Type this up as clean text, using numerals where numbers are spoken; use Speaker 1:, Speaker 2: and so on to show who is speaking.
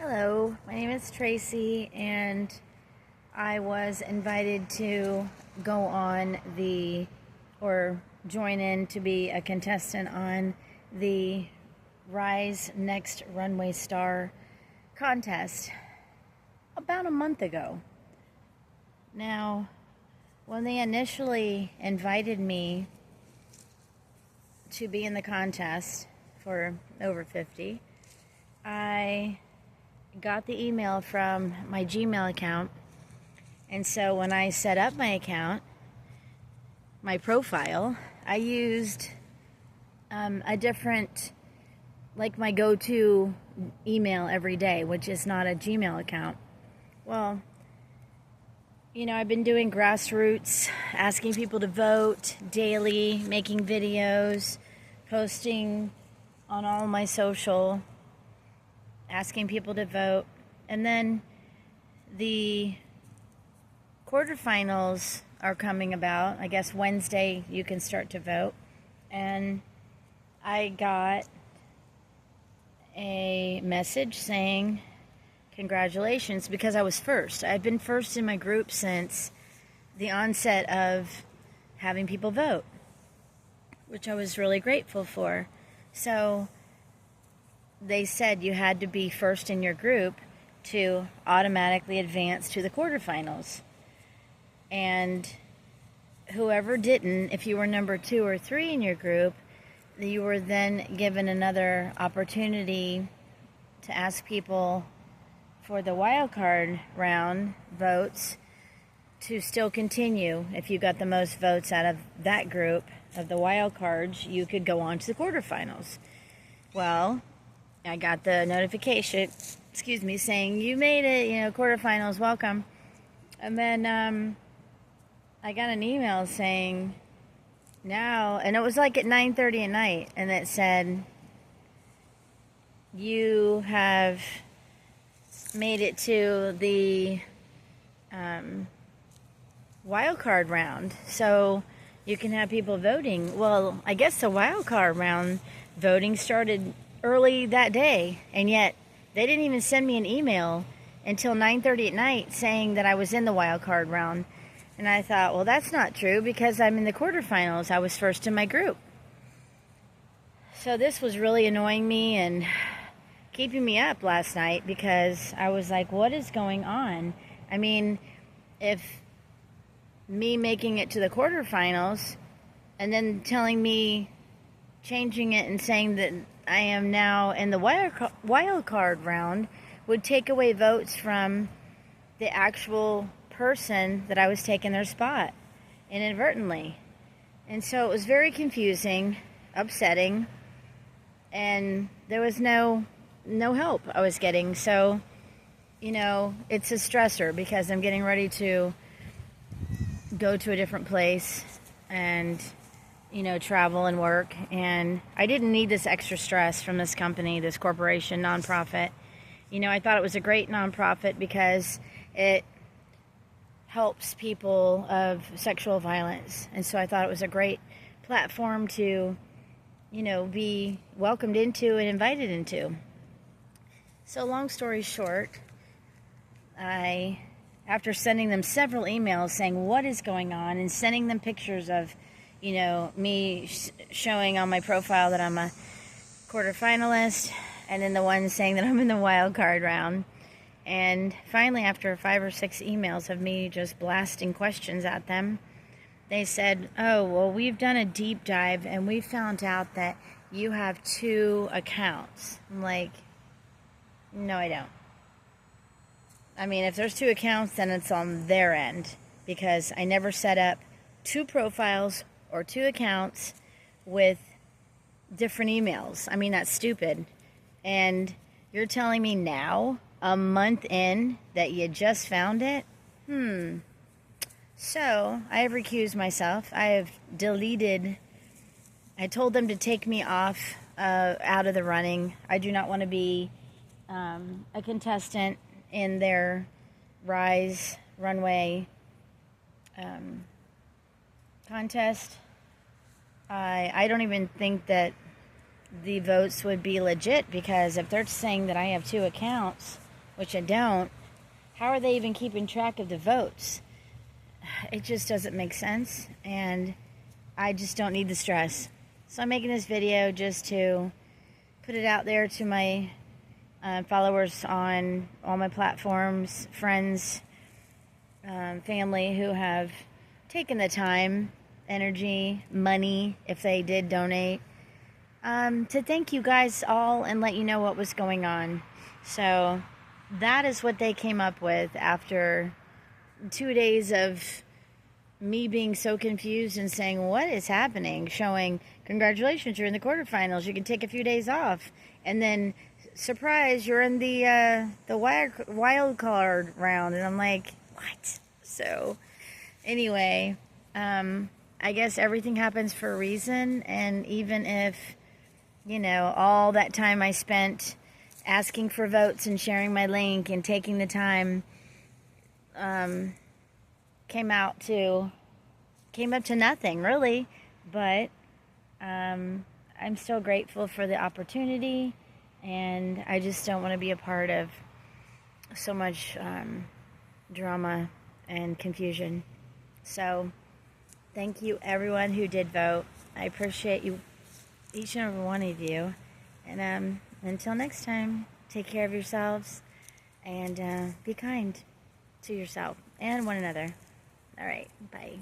Speaker 1: Hello, my name is Tracy, and I was invited to go on or join in to be a contestant on the Rise Next Runway Star contest about a month ago. Now, when they initially invited me to be in the contest for over 50, I got the email from my Gmail account, and so when I set up my account, my profile, I used a different, like my go-to email every day, which is not a Gmail account. Well, I've been doing grassroots, asking people to vote daily, making videos, posting on all my social, asking people to vote. And then the quarterfinals are coming about. I guess Wednesday you can start to vote. And I got a message saying congratulations, because I was first. I've been first in my group since the onset of having people vote, which I was really grateful for. So they said you had to be first in your group to automatically advance to the quarterfinals. And whoever didn't, if you were number 2 or 3 in your group, you were then given another opportunity to ask people for the wild card round votes to still continue. If you got the most votes out of that group of the wild cards, you could go on to the quarterfinals. Well, I got the notification, saying you made it, quarterfinals, welcome. And then I got an email saying now, and it was like at 9:30 at night, and it said, you have made it to the wild card round, so you can have people voting. Well, I guess the wild card round voting started early that day, and yet they didn't even send me an email until 9:30 at night saying that I was in the wild card round. And I thought, well, that's not true, because I'm in the quarterfinals. I was first in my group. So this was really annoying me and keeping me up last night, because I was like, what is going on? I mean, if me making it to the quarterfinals and then telling me, changing it and saying that I am now in the wild card round would take away votes from the actual person that I was taking their spot inadvertently. And so it was very confusing, upsetting, and there was no help I was getting. So, it's a stressor, because I'm getting ready to go to a different place and travel and work, and I didn't need this extra stress from this company, this corporation, nonprofit. I thought it was a great nonprofit because it helps people of sexual violence, and so I thought it was a great platform to, be welcomed into and invited into. So long story short, after sending them several emails saying what is going on, and sending them pictures of me showing on my profile that I'm a quarterfinalist, and then the one saying that I'm in the wild card round. And finally, after 5 or 6 emails of me just blasting questions at them, they said, oh, well, we've done a deep dive, and we found out that you have 2 accounts. I'm like, no, I don't. I mean, if there's 2 accounts, then it's on their end, because I never set up 2 profiles or 2 accounts with different emails. I mean, that's stupid. And you're telling me now, a month in, that you just found it? So I have recused myself. I have deleted. I told them to take me off out of the running. I do not want to be a contestant in their Rise Runway contest. I don't even think that the votes would be legit, because if they're saying that I have 2 accounts, which I don't, how are they even keeping track of the votes? It just doesn't make sense, and I just don't need the stress. So I'm making this video just to put it out there to my followers on all my platforms, friends, family who have taken the time, energy, money, if they did donate, to thank you guys all and let you know what was going on. So that is what they came up with after 2 days of me being so confused and saying, what is happening? Showing, congratulations, you're in the quarterfinals. You can take a few days off. And then, surprise, you're in the wild card round. And I'm like, what? So, anyway, I guess everything happens for a reason. And even if, you know, all that time I spent asking for votes and sharing my link and taking the time came up to nothing, really. But I'm still grateful for the opportunity, and I just don't want to be a part of so much drama and confusion. So thank you everyone who did vote. I appreciate you, each and every one of you. And until next time, take care of yourselves and be kind to yourself and one another. All right, bye.